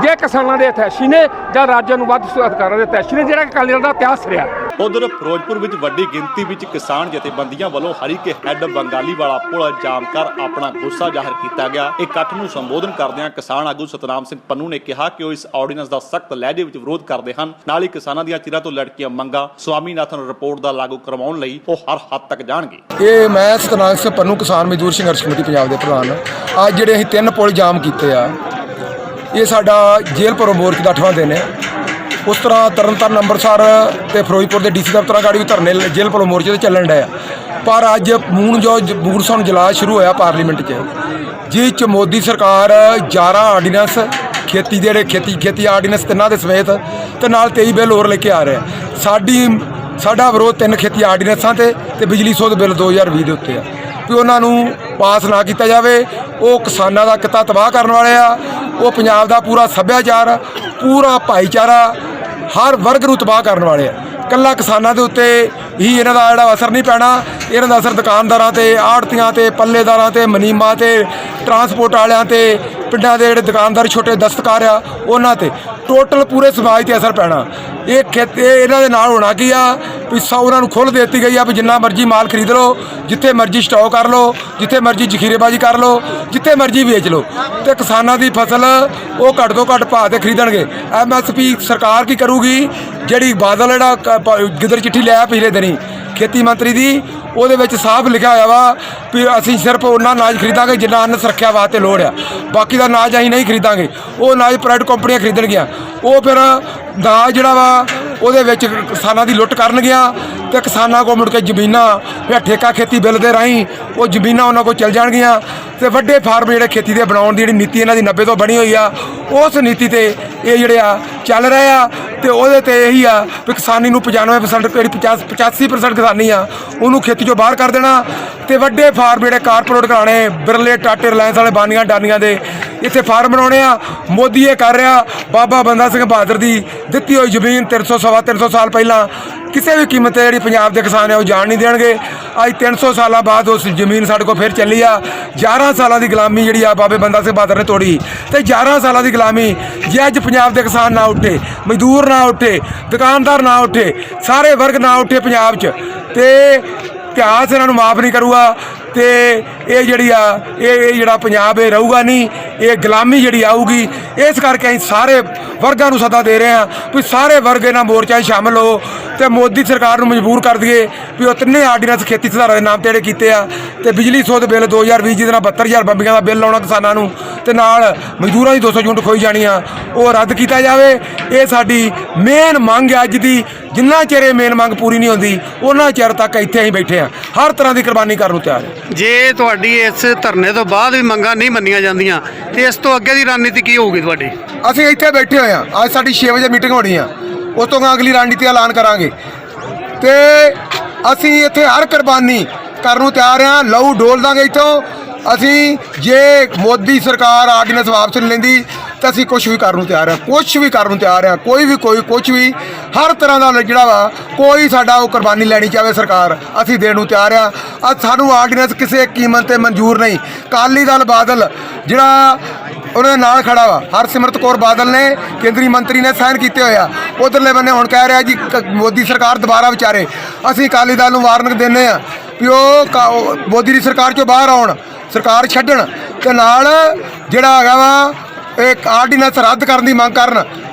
ਜੇ ਕਿਸਾਨਾਂ ਦੇ ਅਤੈਸ਼ੀ ਨੇ ਜਾਂ ਰਾਜਾਂ ਨੂੰ ਵੱਧ ਅਧਿਕਾਰਾਂ ਦੇ ਅਤੈਸ਼ੀ ਨੇ, ਜਿਹੜਾ ਅਕਾਲੀ ਦਲ ਦਾ ਇਤਿਹਾਸ ਰਿਹਾ। ਉਧਰ ਫਿਰੋਜ਼ਪੁਰ ਵਿੱਚ ਵੱਡੀ ਗਿਣਤੀ ਵਿੱਚ ਕਿਸਾਨ ਜਥੇਬੰਦੀਆਂ ਵੱਲੋਂ ਹਰੀਕੇ ਹੈੱਡ ਬੰਗਾਲੀ ਵਾਲਾ ਪੁਲ ਜਾਮ ਕਰ ਆਪਣਾ ਗੁੱਸਾ ਜ਼ਾਹਰ ਕੀਤਾ ਗਿਆ। ਇਕੱਠ ਨੂੰ ਸੰਬੋਧਨ ਕਰਦਿਆਂ ਕਿਸਾਨ ਆਗੂ ਸਤਨਾਮ ਸਿੰਘ ਪੰਨੂ ਨੇ ਕਿਹਾ ਕਿ ਉਹ ਇਸ ਆਰਡੀਨੈਂਸ ਦਾ ਸਖਤ ਲਹਿਜੇ ਵਿੱਚ ਵਿਰੋਧ ਕਰਦੇ ਹਨ। ਨਾਲ ਹੀ ਕਿਸਾਨਾਂ ਦੀਆਂ ਚਿਰਾਂ ਤੋਂ ਲਟਕੀਆਂ ਮੰਗਾਂ ਸਵਾਮੀਨਾਥਨ ਰਿਪੋਰਟ ਦਾ ਲਾਗੂ ਕਰਵਾਉਣ ਲਈ ਉਹ ਹਰ ਹੱਦ ਤੱਕ ਜਾਣਗੇ। ਇਹ ਮੈਂ ਸਤਨਾਮ ਸਿੰਘ ਪੰਨੂ ਕਿਸਾਨ ਮਜ਼ਦੂਰ ਸੰਘਰਸ਼ ਕਮੇਟੀ ਪੰਜਾਬ ਦੇ ਪ੍ਰਧਾਨ। ਅੱਜ ਜਿਹੜੇ ਅਸੀਂ 3 ਪੁਲ ਜਾਮ ਕੀਤੇ ਆ, ਇਹ ਸਾਡਾ ਜੇਲ੍ਹ ਭਰੋ ਮੋਰਚੇ ਦਾ 8ਵਾਂ ਦਿਨ ਹੈ। ਉਸ ਤਰ੍ਹਾਂ ਤਰਨਤਾਰਨ ਅੰਮ੍ਰਿਤਸਰ ਤੇ ਫਿਰੋਜ਼ਪੁਰ ਦੇ ਡੀਸੀ ਦਫ਼ਤਰਾਂ ਗਾੜੀ ਵੀ ਧਰਨੇ ਜੇਲ੍ਹ ਭਰੋ ਮੋਰਚੇ ਤੇ ਚੱਲਣ ਡਿਆ। ਪਰ ਅੱਜ ਮੂਨਸੂਨ ਇਜਲਾਸ ਸ਼ੁਰੂ ਹੋਇਆ ਪਾਰਲੀਮੈਂਟ 'ਚ, ਜਿਸ 'ਚ ਮੋਦੀ ਸਰਕਾਰ 11 ਆਰਡੀਨੈਂਸ ਖੇਤੀ ਦੇ ਜਿਹੜੇ ਖੇਤੀ ਆਰਡੀਨੈਂਸ 3 ਦੇ ਸਮੇਤ ਤੇ ਨਾਲ 23 ਬਿੱਲ ਹੋਰ ਲੈ ਕੇ ਆ ਰਿਹਾ। ਸਾਡਾ ਵਿਰੋਧ 3 ਖੇਤੀ ਆਰਡੀਨੈਂਸਾਂ ਤੇ ਬਿਜਲੀ ਸੋਧ ਬਿੱਲ 2020 ਦੇ ਉੱਤੇ ਆ ਵੀ ਉਹਨਾਂ ਨੂੰ ਪਾਸ ਨਾ ਕੀਤਾ ਜਾਵੇ। ਉਹ ਕਿਸਾਨਾਂ ਦਾ ਕਿੱਤਾ ਤਬਾਹ ਕਰਨ ਵਾਲੇ ਆ। ਉਹ ਪੰਜਾਬ ਦਾ ਪੂਰਾ ਸੱਭਿਆਚਾਰ, ਪੂਰਾ ਭਾਈਚਾਰਾ, ਹਰ ਵਰਗ ਨੂੰ ਤਬਾਹ ਕਰਨ ਵਾਲੇ ਆ। ਇਕੱਲਾ ਕਿਸਾਨਾਂ ਦੇ ਉੱਤੇ ਹੀ ਇਹਨਾਂ ਦਾ ਜਿਹੜਾ ਅਸਰ ਨਹੀਂ ਪੈਣਾ, ਇਹਨਾਂ ਦਾ ਅਸਰ ਦੁਕਾਨਦਾਰਾਂ ਤੇ, ਆੜ੍ਹਤੀਆਂ ਤੇ, ਪੱਲੇਦਾਰਾਂ ਤੇ, ਮਨੀਮਾਂ ਤੇ, ਟਰਾਂਸਪੋਰਟ ਵਾਲਿਆਂ ਤੇ, ਪਿੰਡਾਂ ਦੇ ਜਿਹੜੇ ਦੁਕਾਨਦਾਰ ਛੋਟੇ ਦਸਤਕਾਰ ਆ ਉਹਨਾਂ ਤੇ, ਟੋਟਲ ਪੂਰੇ ਸਮਾਜ ਤੇ ਅਸਰ ਪੈਣਾ। ਇਹਨਾਂ ਦੇ ਨਾਲ ਹੋਣਾ ਕੀ ਆ ਵੀ ਉਹਨਾਂ ਨੂੰ ਖੁੱਲ੍ਹ ਦੇ ਦਿੱਤੀ ਗਈ ਆ ਵੀ ਜਿੰਨਾ ਮਰਜ਼ੀ ਮਾਲ ਖਰੀਦ ਲਓ, ਜਿੱਥੇ ਮਰਜ਼ੀ ਸਟਾਕ ਕਰ ਲਓ, ਜਿੱਥੇ ਮਰਜ਼ੀ ਜ਼ਖੀਰੇਬਾਜ਼ੀ ਕਰ ਲਓ, ਜਿੱਥੇ ਮਰਜ਼ੀ ਵੇਚ ਲਓ, ਤੇ ਕਿਸਾਨਾਂ ਦੀ ਫਸਲ ਉਹ ਘੱਟ ਤੋਂ ਘੱਟ ਭਾਅ ਤੇ ਖਰੀਦਣਗੇ। MSP ਸਰਕਾਰ ਕੀ ਕਰੂਗੀ? ਜਿਹੜੀ ਬਾਦਲ ਜਿਹੜਾ ਗਿੱਦੜ ਚਿੱਠੀ ਲਿਆ ਪਿਛਲੇ ਦਿਨੀ ਖੇਤੀ ਮੰਤਰੀ ਦੀ, ਉਹਦੇ ਵਿੱਚ ਸਾਫ਼ ਲਿਖਿਆ ਹੋਇਆ ਵਾ ਵੀ ਅਸੀਂ ਸਿਰਫ ਉਹਨਾਂ ਅਨਾਜ ਖਰੀਦਾਂਗੇ ਜਿੰਨਾ ਅੰਨ ਸੁਰੱਖਿਆ ਵਾਸਤੇ ਲੋੜ ਆ, ਬਾਕੀ ਦਾ ਅਨਾਜ ਅਸੀਂ ਨਹੀਂ ਖਰੀਦਾਂਗੇ। ਉਹ ਅਨਾਜ ਪ੍ਰਾਈਵੇਟ ਕੰਪਨੀਆਂ ਖਰੀਦਣਗੀਆਂ। ਉਹ ਫਿਰ ਅਨਾਜ ਜਿਹੜਾ ਵਾ ਉਹਦੇ ਵਿੱਚ ਕਿਸਾਨਾਂ ਦੀ ਲੁੱਟ ਕਰਨਗੀਆਂ ਤੇ ਕਿਸਾਨਾਂ ਕੋਲ ਮੁੜ ਕੇ ਜ਼ਮੀਨਾਂ ਫਿਰ ਠੇਕਾ ਖੇਤੀ ਬਿੱਲ ਦੇ ਰਾਹੀਂ ਉਹ ਜ਼ਮੀਨਾਂ ਉਹਨਾਂ ਕੋਲ ਚਲ ਜਾਣਗੀਆਂ ਤੇ ਵੱਡੇ ਫਾਰਮ ਜਿਹੜੇ ਖੇਤੀ ਦੇ ਬਣਾਉਣ ਦੀ ਜਿਹੜੀ ਨੀਤੀ ਇਹਨਾਂ ਦੀ 90 ਤੋਂ ਬਣੀ ਹੋਈ ਆ, ਉਸ ਨੀਤੀ ਤੇ ਇਹ ਜਿਹੜੇ ਆ ਚੱਲ ਰਹੇ ਆ। ਤੇ ਉਹਦੇ ਤੇ ਇਹੀ ਆ ਵੀ ਕਿਸਾਨੀ ਨੂੰ 95% ਜਿਹੜੀ 85% ਕਿਸਾਨੀ ਆ ਉਹਨੂੰ ਖੇਤੀ ਚੋਂ ਬਾਹਰ ਕਰ ਦੇਣਾ ਤੇ ਵੱਡੇ ਫਾਰਮ ਜਿਹੜੇ ਕਾਰਪੋਰੇਟ ਕਰਾਣੇ, ਬਿਰਲੇ, ਟਾਟੇ, ਰਿਲਾਇੰਸ ਵਾਲੇ ਬਾਨੀਆਂ ਡਾਨੀਆਂ ਦੇ ਇੱਥੇ ਫਾਰਮ ਬਣਾਉਣੇ ਆ। ਮੋਦੀ ਇਹ ਕਰ ਰਿਹਾ। ਬਾਬਾ ਬੰਦਾ ਸਿੰਘ ਬਹਾਦਰ ਦੀ ਦਿੱਤੀ ਹੋਈ ਜ਼ਮੀਨ 300 ਸਾਲ ਪਹਿਲਾਂ ਕਿਸੇ ਵੀ ਕੀਮਤ 'ਤੇ ਜਿਹੜੀ ਪੰਜਾਬ ਦੇ ਕਿਸਾਨ ਆ ਉਹ ਜਾਣ ਨਹੀਂ ਦੇਣਗੇ। ਅੱਜ 300 ਸਾਲਾਂ ਬਾਅਦ ਉਸ ਜ਼ਮੀਨ ਸਾਡੇ ਕੋਲ ਫਿਰ ਚੱਲੀ ਆ। 11 ਸਾਲਾਂ ਦੀ ਗੁਲਾਮੀ ਜਿਹੜੀ ਆ ਬਾਬੇ ਬੰਦਾ ਸਿੰਘ ਬਹਾਦਰ ਨੇ ਤੋੜੀ ਤੇ 11 ਸਾਲਾਂ ਦੀ ਗੁਲਾਮੀ ਜੇ ਅੱਜ ਪੰਜਾਬ ਦੇ ਕਿਸਾਨ ਨਾ ਉੱਠੇ, ਮਜ਼ਦੂਰ ਨਾ ਉੱਠੇ, ਦੁਕਾਨਦਾਰ ਨਾ ਉੱਠੇ, ਸਾਰੇ ਵਰਗ ਨਾ ਉੱਠੇ ਪੰਜਾਬ 'ਚ, ਤੇ ਇਤਿਹਾਸ ਇਹਨਾਂ ਨੂੰ ਮਾਫ ਨਹੀਂ ਕਰੂਗਾ। ਤੇ ਇਹ ਜਿਹੜੀ ਆ ਇਹ ਜਿਹੜਾ ਪੰਜਾਬ ਇਹ ਰਹੂਗਾ ਨਹੀਂ, ਇਹ ਗੁਲਾਮੀ ਜਿਹੜੀ ਆਊਗੀ। ਇਸ ਕਰਕੇ ਅਸੀਂ ਸਾਰੇ ਵਰਗਾਂ ਨੂੰ ਸੱਦਾ ਦੇ ਰਹੇ ਹਾਂ ਵੀ ਸਾਰੇ ਵਰਗ ਇਹਨਾਂ ਮੋਰਚਿਆਂ 'ਚ ਸ਼ਾਮਲ ਹੋ ਤੇ ਮੋਦੀ ਸਰਕਾਰ ਨੂੰ ਮਜਬੂਰ ਕਰ ਦਈਏ ਵੀ ਉਹ 3 ਆਰਡੀਨੈਂਸ ਖੇਤੀ ਸੁਧਾਰਾਂ ਦੇ ਨਾਮ ਤੇ ਜਿਹੜੇ ਕੀਤੇ ਆ ਤੇ ਬਿਜਲੀ ਸੋਧ ਬਿੱਲ 2020 ਜਿਹਦੇ ਨਾਲ 72,000 ਬੰਬੀਆਂ ਦਾ ਬਿੱਲ ਲਾਉਣਾ ਕਿਸਾਨਾਂ ਨੂੰ ਤੇ ਨਾਲ ਮਜ਼ਦੂਰਾਂ ਦੀ 200 ਯੂਨਿਟ ਖੋਈ ਜਾਣੀ ਆ, ਉਹ ਰੱਦ ਕੀਤਾ ਜਾਵੇ। ਇਹ ਸਾਡੀ ਮੇਨ ਮੰਗ ਹੈ ਅੱਜ ਦੀ। ਜਿੰਨਾ ਚਿਰ ਇਹ ਮੇਨ ਮੰਗ ਪੂਰੀ ਨਹੀਂ ਹੁੰਦੀ ਉਹਨਾਂ ਚਿਰ ਤੱਕ ਇੱਥੇ ਅਸੀਂ ਬੈਠੇ ਹਾਂ, ਹਰ ਤਰ੍ਹਾਂ ਦੀ ਕੁਰਬਾਨੀ ਕਰਨ ਨੂੰ ਤਿਆਰ ਹਾਂ। ਜੇ ਤੁਹਾਡੀ ਇਸ ਧਰਨੇ ਤੋਂ ਬਾਅਦ ਵੀ ਮੰਗਾਂ ਨਹੀਂ ਮੰਨੀਆਂ ਜਾਂਦੀਆਂ ਤੇ ਇਸ ਤੋਂ ਅੱਗੇ ਦੀ ਰਣਨੀਤੀ ਕੀ ਹੋਊਗੀ ਤੁਹਾਡੀ? ਅਸੀਂ ਇੱਥੇ ਬੈਠੇ ਹੋਏ ਹਾਂ। ਅੱਜ ਸਾਡੀ 6 ਵਜੇ ਮੀਟਿੰਗ ਹੋਣੀ ਆ, ਉਸ ਤੋਂ ਅਗਲੀ ਰਣਨੀਤੀ ਐਲਾਨ ਕਰਾਂਗੇ ਤੇ ਅਸੀਂ ਇੱਥੇ ਹਰ ਕੁਰਬਾਨੀ ਕਰਨ ਨੂੰ ਤਿਆਰ ਹਾਂ। ਲਹੂ ਡੋਲ ਦਾਂਗੇ ਇੱਥੋਂ। ਅਸੀਂ ਜੇ ਮੋਦੀ ਸਰਕਾਰ ਆਰਡੀਨੈਂਸ ਵਾਪਸ ਨਹੀਂ ਲੈਂਦੀ ਤਾਂ ਅਸੀਂ ਕੁਛ ਵੀ ਕਰਨ ਨੂੰ ਤਿਆਰ ਹਾਂ, ਕੁਛ ਵੀ ਕਰਨ ਨੂੰ ਤਿਆਰ ਹਾਂ। ਕੋਈ ਕੁਛ ਵੀ ਹਰ ਤਰ੍ਹਾਂ ਦਾ ਜਿਹੜਾ ਵਾ ਕੋਈ ਸਾਡਾ ਉਹ ਕੁਰਬਾਨੀ ਲੈਣੀ ਚਾਹੇ ਸਰਕਾਰ, ਅਸੀਂ ਦੇਣ ਨੂੰ ਤਿਆਰ ਹਾਂ। ਅੱਜ ਸਾਨੂੰ ਆਰਡੀਨੈਂਸ ਕਿਸੇ ਕੀਮਤ ਤੇ ਮਨਜ਼ੂਰ ਨਹੀਂ। ਅਕਾਲੀ ਦਲ ਬਾਦਲ ਜਿਹੜਾ ਉਹਨਾਂ ਦੇ ਨਾਲ ਖੜਾ ਵਾ, ਹਰਸਿਮਰਤ ਕੌਰ ਬਾਦਲ ਨੇ ਕੇਂਦਰੀ ਮੰਤਰੀ ਨੇ ਸਾਈਨ ਕੀਤੇ ਹੋਏ ਆ। ਉਧਰਲੇ ਬੰਨੇ ਹੁਣ ਕਹਿ ਰਿਹਾ ਜੀ ਮੋਦੀ ਸਰਕਾਰ ਦੁਬਾਰਾ ਵਿਚਾਰੇ। ਅਸੀਂ ਅਕਾਲੀ ਦਲ ਨੂੰ ਵਾਰਨਿੰਗ ਦਿੰਦੇ ਆ ਵੀ ਉਹ ਮੋਦੀ ਦੀ ਸਰਕਾਰ ਚੋਂ ਬਾਹਰ ਆਉਣ, ਸਰਕਾਰ ਛੱਡਣ ਤੇ ਨਾਲ ਜਿਹੜਾ ਹੈਗਾ ਵਾ ਇਹ ਆਰਡੀਨੈਂਸ ਰੱਦ ਕਰਨ ਦੀ ਮੰਗ ਕਰਨ।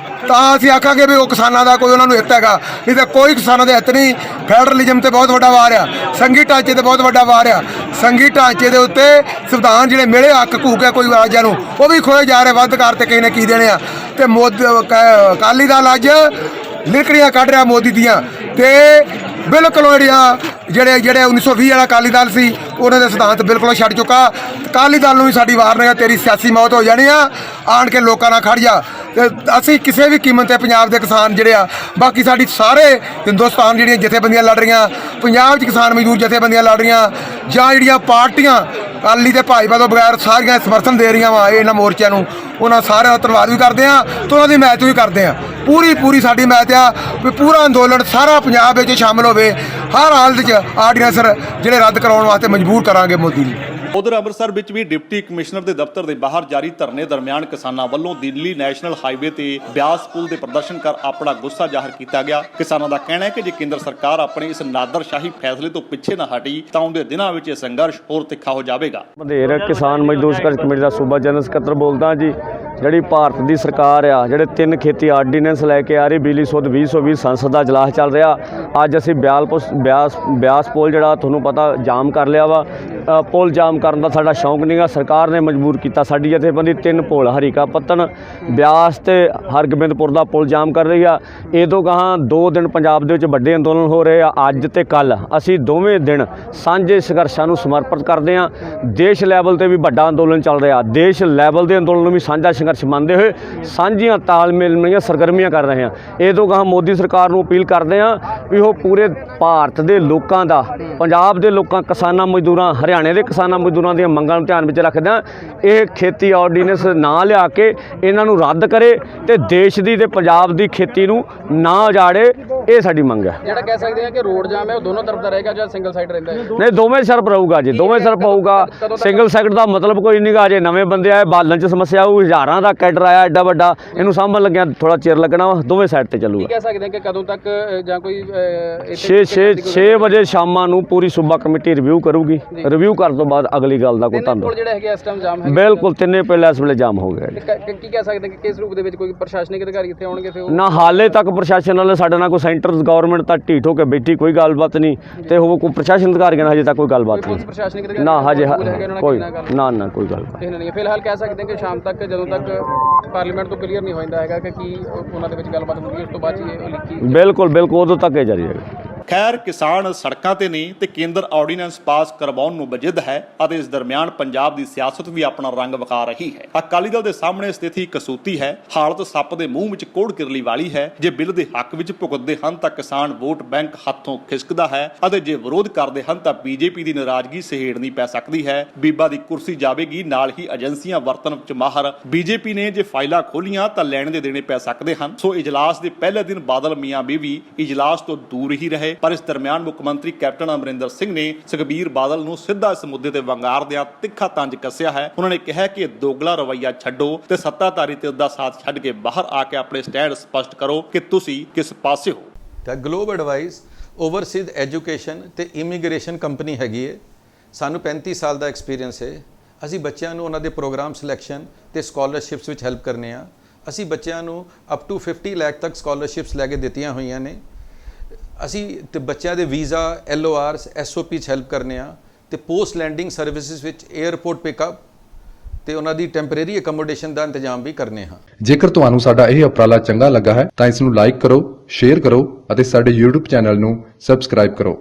ਤਾਂ ਅਸੀਂ ਆਖਾਂਗੇ ਵੀ ਉਹ ਕਿਸਾਨਾਂ ਦਾ ਕੋਈ ਉਹਨਾਂ ਨੂੰ ਹਿੱਤ ਹੈਗਾ, ਨਹੀਂ ਤਾਂ ਕੋਈ ਕਿਸਾਨਾਂ ਦੇ ਹਿੱਤ ਨਹੀਂ। ਫੈਡਰਲਿਜ਼ਮ ਤੇ ਬਹੁਤ ਵੱਡਾ ਵਾਰ ਆ, ਸੰਘੀ ਢਾਂਚੇ ਤੇ ਬਹੁਤ ਵੱਡਾ ਵਾਰ ਆ। ਸੰਘੀ ਢਾਂਚੇ ਦੇ ਉੱਤੇ ਸੰਵਿਧਾਨ ਜਿਹੜੇ ਮਿਲੇ ਹੱਕ ਹਕੂਕ ਹੈ ਕੋਈ ਰਾਜਾਂ ਨੂੰ ਉਹ ਵੀ ਖੋਏ ਜਾ ਰਹੇ। ਵੱਧ ਕਰ ਤੇ ਕਿਸੇ ਨੇ ਕੀ ਦੇਣੇ ਆ। ਤੇ ਅਕਾਲੀ ਦਲ ਅੱਜ ਲਿਕੜੀਆਂ ਕੱਢ ਰਿਹਾ ਮੋਦੀ ਦੀਆਂ ਤੇ ਬਿਲਕੁਲ ਜਿਹੜੇ 1920 ਵਾਲਾ ਅਕਾਲੀ ਦਲ ਸੀ ਉਹਨਾਂ ਦੇ ਸਿਧਾਂਤ ਬਿਲਕੁਲ ਛੱਡ ਚੁੱਕਾ। ਅਕਾਲੀ ਦਲ ਨੂੰ ਵੀ ਸਾਡੀ ਵਾਰਨਿੰਗ ਹੈ, ਤੇਰੀ ਸਿਆਸੀ ਮੌਤ ਹੋ ਜਾਣੀ ਆ, ਆਣ ਕੇ ਲੋਕਾਂ ਨਾਲ ਖੜ ਜਾ। ਤੇ ਅਸੀਂ ਕਿਸੇ ਵੀ ਕੀਮਤ ਤੇ ਪੰਜਾਬ ਦੇ ਕਿਸਾਨ ਜਿਹੜੇ ਆ, ਬਾਕੀ ਸਾਡੀ ਸਾਰੇ ਹਿੰਦੁਸਤਾਨ ਜਿਹੜੀਆਂ ਜਥੇਬੰਦੀਆਂ ਲੜ ਰਹੀਆਂ, ਪੰਜਾਬ 'ਚ ਕਿਸਾਨ ਮਜ਼ਦੂਰ ਜਥੇਬੰਦੀਆਂ ਲੜ ਰਹੀਆਂ ਜਾਂ ਜਿਹੜੀਆਂ ਪਾਰਟੀਆਂ ਅਕਾਲੀ ਤੇ ਭਾਜਪਾ ਤੋਂ ਬਗੈਰ ਸਾਰੀਆਂ ਸਮਰਥਨ ਦੇ ਰਹੀਆਂ ਵਾ ਇਹਨਾਂ ਮੋਰਚਿਆਂ ਨੂੰ, ਉਹਨਾਂ ਸਾਰਿਆਂ ਦਾ ਧੰਨਵਾਦ ਵੀ ਕਰਦੇ ਆ ਤੇ ਉਹਨਾਂ ਦੀ ਹਮਾਇਤ ਵੀ ਕਰਦੇ ਆ। ਪੂਰੀ ਸਾਡੀ ਹਮਾਇਤ ਆ ਵੀ ਪੂਰਾ ਅੰਦੋਲਨ ਸਾਰਾ ਪੰਜਾਬ ਵਿੱਚ ਸ਼ਾਮਲ ਹੋਵੇ, ਹਰ ਹਾਲਤ 'ਚ ਆਰਡੀਨੈਂਸ ਜਿਹੜੇ ਰੱਦ ਕਰਾਉਣ ਵਾਸਤੇ ਮਜਬੂਰ ਕਰਾਂਗੇ ਮੋਦੀ ਨੂੰ। ਉਧਰ ਅੰਮ੍ਰਿਤਸਰ ਵਿੱਚ ਵੀ ਡਿਪਟੀ ਕਮਿਸ਼ਨਰ ਦੇ ਦਫ਼ਤਰ ਦੇ ਬਾਹਰ ਜਾਰੀ ਧਰਨੇ ਦਰਮਿਆਨ ਕਿਸਾਨਾਂ ਵੱਲੋਂ ਦਿੱਲੀ ਨੈਸ਼ਨਲ ਹਾਈਵੇ ਤੇ ਬਿਆਸ ਪੁਲ ਦੇ ਪ੍ਰਦਰਸ਼ਨ ਕਰ ਆਪਣਾ ਗੁੱਸਾ ਜ਼ਾਹਰ ਕੀਤਾ ਗਿਆ। ਕਿਸਾਨਾਂ ਦਾ ਕਹਿਣਾ ਹੈ ਕਿ ਜੇ ਕੇਂਦਰ ਸਰਕਾਰ ਆਪਣੇ ਇਸ ਨਾਦਰਸ਼ਾਹੀ ਫੈਸਲੇ ਤੋਂ ਪਿੱਛੇ ਨਾ ਹਟੀ ਤਾਂ ਆਉਂਦੇ ਦਿਨਾਂ ਵਿੱਚ ਇਹ ਸੰਘਰਸ਼ ਹੋਰ ਤਿੱਖਾ ਹੋ ਜਾਵੇਗਾ। ਵਧੇਰ ਕਿਸਾਨ ਮਜ਼ਦੂਰ ਸੰਘਰਸ਼ ਕਮੇਟੀ ਦਾ ਸੂਬਾ ਜਨਰਲ ਸਕੱਤਰ ਬੋਲਦਾ ਜੀ। ਜਿਹੜੀ ਭਾਰਤ ਦੀ ਸਰਕਾਰ ਆ, ਜਿਹੜੇ 3 ਖੇਤੀ ਆਰਡੀਨੈਂਸ ਲੈ ਕੇ ਆ ਰਹੀ, ਬਿਜਲੀ ਸੁਧ 2020 ਸੰਸਦ ਦਾ ਇਜਲਾਸ ਚੱਲ ਰਿਹਾ। ਅੱਜ ਅਸੀਂ ਬਿਆਸ ਪੁਲ ਜਿਹੜਾ ਤੁਹਾਨੂੰ ਪਤਾ ਜਾਮ ਕਰ ਲਿਆ ਵਾ। ਪੁਲ ਜਾਮ ਕਰਨ ਦਾ ਸਾਡਾ ਸ਼ੌਂਕ ਨਹੀਂਗਾ, ਸਰਕਾਰ ਨੇ ਮਜਬੂਰ ਕੀਤਾ। ਸਾਡੀ ਜਥੇਬੰਦੀ 3 ਪੁਲ ਹਰੀਕਾ ਪੱਤਨ, ਬਿਆਸ ਤੇ ਹਰਗੋਬਿੰਦਪੁਰ ਦਾ ਪੁਲ ਜਾਮ ਕਰ ਰਹੀ ਆ। ਇਹ ਤੋਂ ਗਾਹਾਂ 2 ਦਿਨ ਪੰਜਾਬ ਦੇ ਵਿੱਚ ਵੱਡੇ ਅੰਦੋਲਨ ਹੋ ਰਹੇ ਆ। ਅੱਜ ਤੇ ਕੱਲ ਅਸੀਂ ਦੋਵੇਂ ਦਿਨ ਸਾਂਝੇ ਸੰਘਰਸ਼ਾਂ ਨੂੰ ਸਮਰਪਿਤ ਕਰਦੇ ਹਾਂ। ਦੇਸ਼ ਲੈਵਲ ਤੇ ਵੀ ਵੱਡਾ ਅੰਦੋਲਨ ਚੱਲ ਰਿਹਾ। ਦੇਸ਼ ਲੈਵਲ ਦੇ ਅੰਦੋਲਨ ਨੂੰ ਵੀ ਸਾਂਝਾ ਸੰਘਰਸ਼ ਮੰਨਦੇ ਹੋਏ ਸਾਂਝੀਆਂ ਤਾਲਮੇਲ ਦੀਆਂ ਸਰਗਰਮੀਆਂ ਕਰ ਰਹੇ ਹਾਂ। ਇਹ ਤੋਂ ਗਾਹਾਂ ਮੋਦੀ ਸਰਕਾਰ ਨੂੰ ਅਪੀਲ ਕਰਦੇ ਹਾਂ ਵੀ ਉਹ ਪੂਰੇ ਭਾਰਤ ਦੇ ਲੋਕਾਂ ਦਾ, ਪੰਜਾਬ ਦੇ ਲੋਕਾਂ, ਕਿਸਾਨਾਂ ਮਜ਼ਦੂਰਾਂ, ਹਰਿਆਣੇ ਦੇ ਕਿਸਾਨਾਂ ਮਜ਼ਦੂਰਾਂ ਦੀਆਂ ਮੰਗਾਂ ਨੂੰ ਧਿਆਨ ਵਿੱਚ ਰੱਖਦਿਆਂ ਇਹ ਖੇਤੀ ਆਰਡੀਨੈਂਸ ਨਾ ਲਿਆ ਕੇ ਇਹਨਾਂ ਨੂੰ ਰੱਦ ਕਰੇ ਤੇ ਦੇਸ਼ ਦੀ ਤੇ ਪੰਜਾਬ ਦੀ ਖੇਤੀ ਨੂੰ ਨਾ ਉਜਾੜੇ। ਇਹ ਸਾਡੀ ਮੰਗ ਹੈ। ਜਿਹੜਾ ਕਹਿ ਸਕਦੇ ਆ ਕਿ ਰੋਡ ਜਾਮ ਹੈ ਉਹ ਦੋਨੋਂ ਤਰਫ ਦਾ ਰਹੇਗਾ ਜਾਂ ਸਿੰਗਲ ਸਾਈਡ ਰਹਿੰਦਾ ਹੈ? ਨਹੀਂ, ਦੋਵੇਂ ਸਿਰਫ ਰਹੂਗਾ ਜੀ, ਦੋਵੇਂ ਸਿਰਫ ਹੋਊਗਾ। ਸਿੰਗਲ ਸਾਈਡ ਦਾ ਮਤਲਬ ਕੋਈ ਨਹੀਂਗਾ। ਜੇ ਨਵੇਂ ਬੰਦੇ ਆਏ, ਬਾਲਣ 'ਚ ਸਮੱਸਿਆ ਹੋਊ, ਹਜ਼ਾਰਾਂ ਦਾ ਕੈਡਰ ਆਇਆ ਐਡਾ ਵੱਡਾ, ਇਹਨੂੰ ਸਾਂਭਣ ਲੱਗਿਆ ਥੋੜਾ ਚਿਰ ਲੱਗਣਾ ਵਾ। ਦੋਵੇਂ ਸਾਈਡ ਤੇ ਚੱਲੂਗਾ। ਕਹਿ ਸਕਦੇ ਆ ਕਿ ਕਦੋਂ ਤੱਕ ਜਾਂ ਕੋਈ 6 ਵਜੇ ਸ਼ਾਮਾਂ ਨੂੰ ਪੂਰੀ ਸੂਬਾ ਕਮੇਟੀ ਰਿਵਿਊ ਕਰੂਗੀ। ਰਿਵਿਊ ਕਰਨ ਤੋਂ ਬਾਅਦ ਅਗਲੀ ਗੱਲ ਦਾ ਕੋਈ ਧੰਦਾ। ਜਿਹੜਾ ਹੈਗਾ ਇਸ ਟਾਈਮ ਜਾਮ ਹੈ ਬਿਲਕੁਲ ਤਿੰਨੇ ਪਹਿਲਾਂ ਇਸ ਵੇਲੇ ਜਾਮ ਹੋ ਗਏ। ਕੀ ਕਹਿ ਸਕਦੇ ਕਿ ਕਿਸ ਰੂਪ ਦੇ ਵਿੱਚ ਕੋਈ ਪ੍ਰਸ਼ਾਸਨਿਕ ਅਧਿਕਾਰੀ ਇੱਥੇ ਆਉਣਗੇ? ਫਿਰ ਨਾ ਹਾਲੇ ਤੱਕ ਪ੍ਰਸ਼ਾਸਨ ਵਾਲੇ ਸਾਡੇ ਨਾਲ ਕੋਈ ਸੈਂਟਰ ਗਵਰਨਮੈਂਟ ਤਾਂ ਢੀਠ ਹੋ ਕੇ ਬੈਠੀ, ਕੋਈ ਗੱਲਬਾਤ ਨਹੀਂ। ਤੇ ਉਹ ਕੋਈ ਪ੍ਰਸ਼ਾਸਨ ਅਧਿਕਾਰੀਆਂ ਨਾਲ ਹਜੇ ਤੱਕ ਕੋਈ ਗੱਲਬਾਤ ਨਹੀਂ। ਪ੍ਰਸ਼ਾਸਨਿਕ ਅਧਿਕਾਰੀ ਨਾ ਹਜੇ ਕੋਈ ਨਾ ਕੋਈ ਗੱਲਬਾਤ ਨਹੀਂ। ਫਿਲਹਾਲ ਕਹਿ ਸਕਦੇ ਕਿ ਸ਼ਾਮ ਤੱਕ ਜਦੋਂ ਤੱਕ ਪਾਰਲੀਮੈਂਟ ਤੋਂ ਕਲੀਅਰ ਨਹੀਂ ਹੋ ਜਾਂਦਾ ਹੈਗਾ ਕਿ ਕੀ ਉਹਨਾਂ ਦੇ ਵਿੱਚ ਗੱਲਬਾਤ ਹੋਊਗੀ, ਉਸ ਤੋਂ ਬਾਅਦ ਇਹ ਲਿਖੀ ਬਿਲਕੁਲ ਉਦੋਂ ਤੱਕ ਇਹ ਜਾਰੀ ਰਹੇਗਾ। ਖੈਰ ਕਿਸਾਨ ਸੜਕਾਂ ਤੇ ਨਹੀਂ ਤੇ ਕੇਂਦਰ ਆਰਡੀਨੈਂਸ ਪਾਸ ਕਰਵਾਉਣ ਨੂੰ ਵਜਿੱਦ ਹੈ ਅਤੇ ਇਸ ਦਰਮਿਆਨ ਪੰਜਾਬ ਦੀ ਸਿਆਸਤ ਵੀ ਆਪਣਾ ਰੰਗ ਵਿਖਾ ਰਹੀ ਹੈ। ਅਕਾਲੀ ਦਲ ਦੇ ਸਾਹਮਣੇ ਸਥਿਤੀ ਕਸੂਤੀ ਹੈ। ਹਾਲਤ ਸੱਪ ਦੇ ਮੂੰਹ ਵਿੱਚ ਕੋੜ ਕਿਰਲੀ ਵਾਲੀ ਹੈ। ਜੇ ਬਿੱਲ ਦੇ ਹੱਕ ਵਿੱਚ ਭੁਗਤਦੇ ਹਨ ਤਾਂ ਕਿਸਾਨ ਵੋਟ ਬੈਂਕ ਹੱਥੋਂ ਖਿਸਕਦਾ ਹੈ ਅਤੇ ਜੇ ਵਿਰੋਧ ਕਰਦੇ ਹਨ ਤਾਂ ਬੀਜੇਪੀ ਦੀ ਨਾਰਾਜ਼ਗੀ ਸਹੇੜਨੀ ਪੈ ਸਕਦੀ ਹੈ। ਬੀਬਾ ਦੀ ਕੁਰਸੀ ਜਾਵੇਗੀ, ਨਾਲ ਹੀ ਏਜੰਸੀਆਂ ਵਰਤਣ ਵਿੱਚ ਮਾਹਰ। ਬੀਜੇਪੀ ਨੇ ਜੇ ਫਾਈਲਾਂ ਖੋਲੀਆਂ ਤਾਂ ਲੈਣ ਦੇ ਦੇਣੇ ਪੈ ਸਕਦੇ ਹਨ। ਸੋ ਇਜਲਾਸ ਦੇ ਪਹਿਲੇ ਦਿਨ ਬਾਦਲ ਮੀਆਂ ਬੀਵੀ ਇਜਲਾਸ ਤੋਂ ਦੂਰ ਹੀ ਰਹੇ। ਪਰ ਇਸ ਦਰਮਿਆਨ ਮੁੱਖ ਮੰਤਰੀ ਕੈਪਟਨ ਅਮਰਿੰਦਰ ਸਿੰਘ ਨੇ ਸੁਖਬੀਰ ਬਾਦਲ ਨੂੰ ਸਿੱਧਾ ਇਸ ਮੁੱਦੇ ਤੇ ਵੰਗਾਰਦਿਆਂ ਤਿੱਖਾ ਤੰਜ ਕੱਸਿਆ ਹੈ। ਉਹਨਾਂ ਨੇ ਕਿਹਾ ਕਿ ਦੋਗਲਾ ਰਵੱਈਆ ਛੱਡੋ ਤੇ ਸੱਤਾਧਾਰੀ ਤੇ ਦਾ ਸਾਥ ਛੱਡ ਕੇ ਬਾਹਰ ਆ ਕੇ ਆਪਣੇ ਸਟੈਂਡ ਸਪਸ਼ਟ ਕਰੋ ਕਿ ਤੁਸੀਂ ਕਿਸ ਪਾਸੇ ਹੋ। ਤਾਂ ਗਲੋਬ ਐਡਵਾਈਸ ਓਵਰਸੀਜ਼ ਐਜੂਕੇਸ਼ਨ ਤੇ ਇਮੀਗ੍ਰੇਸ਼ਨ ਕੰਪਨੀ ਹੈਗੀ ਹੈ। ਸਾਨੂੰ 35 ਸਾਲ ਦਾ ਐਕਸਪੀਰੀਅੰਸ ਹੈ। ਅਸੀਂ ਬੱਚਿਆਂ ਨੂੰ ਉਹਨਾਂ ਦੇ ਪ੍ਰੋਗਰਾਮ ਸਿਲੈਕਸ਼ਨ ਤੇ ਸਕਾਲਰਸ਼ਿਪਸ ਵਿੱਚ ਹੈਲਪ ਕਰਨੇ ਆ। ਅਸੀਂ ਬੱਚਿਆਂ ਨੂੰ ਅਪ ਟੂ 50 ਲੱਖ ਤੱਕ ਸਕਾਲਰਸ਼ਿਪਸ ਲੈ ਕੇ ਦਿੱਤੀਆਂ ਹੋਈਆਂ ਨੇ। ਅਸੀਂ ਤੇ ਬੱਚਿਆਂ ਦੇ ਵੀਜ਼ਾ, LORs, SOP 'ਚ ਹੈਲਪ ਕਰਨੇ ਆ ਤੇ ਪੋਸਟ ਲੈਂਡਿੰਗ ਸਰਵਿਸਿਜ਼ ਵਿੱਚ 에ਅਰਪੋਰਟ ਪਿਕਅਪ ਤੇ ਉਹਨਾਂ ਦੀ ਟੈਂਪਰੇਰੀ ਅਕਮੋਡੇਸ਼ਨ ਦਾ ਇੰਤਜ਼ਾਮ ਵੀ ਕਰਨੇ ਹਾਂ। ਜੇਕਰ ਤੁਹਾਨੂੰ ਸਾਡਾ ਇਹ ਉਪਰਾਲਾ ਚੰਗਾ ਲੱਗਾ ਹੈ ਤਾਂ ਇਸ ਨੂੰ ਲਾਈਕ ਕਰੋ, ਸ਼ੇਅਰ ਕਰੋ ਅਤੇ ਸਾਡੇ YouTube ਚੈਨਲ ਨੂੰ ਸਬਸਕ੍ਰਾਈਬ ਕਰੋ।